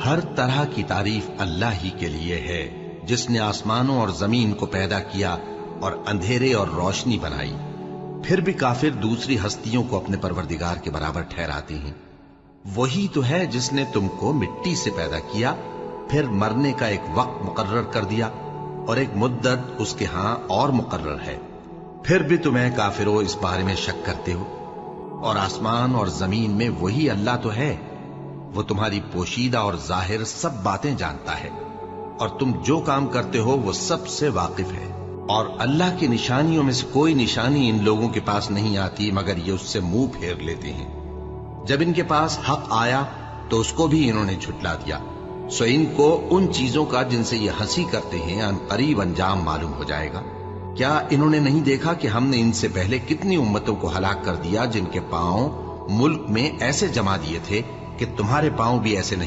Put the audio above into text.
हर तरह की तारीफ अल्लाह ही के लिए है, जिसने आसमानों और जमीन को पैदा किया और अंधेरे और रोशनी बनाई। फिर भी काफिर दूसरी हस्तियों को अपने परवरदिगार के बराबर ठहराते हैं। वही तो है जिसने तुमको मिट्टी से पैदा किया, फिर मरने का एक वक्त मुकर्रर कर दिया और एक मुद्दत उसके हां और मुकर्रर है। फिर भी तुम्हें काफिरों इस बारे में शक करते हो। और आसमान और जमीन में वही अल्लाह तो है, वो तुम्हारी पोशीदा और जाहिर सब बातें जानता है और तुम जो काम करते हो वो सबसे वाकिफ है। और अल्लाह की निशानियों में से कोई निशानी इन लोगों के पास नहीं आती मगर ये उससे मुंह फेर लेते हैं। जब इनके पास हक आया तो उसको भी इन्होंने झुटला दिया। सो इनको उन चीजों का जिनसे ये हंसी करते हैं अनकरीब अंजाम मालूम हो जाएगा। क्या इन्होंने नहीं देखा कि हमने इनसे पहले कितनी उम्मतों को हलाक कर दिया जिनके पांव मुल्क में ऐसे जमा दिए थे कि तुम्हारे पांव भी ऐसे नहीं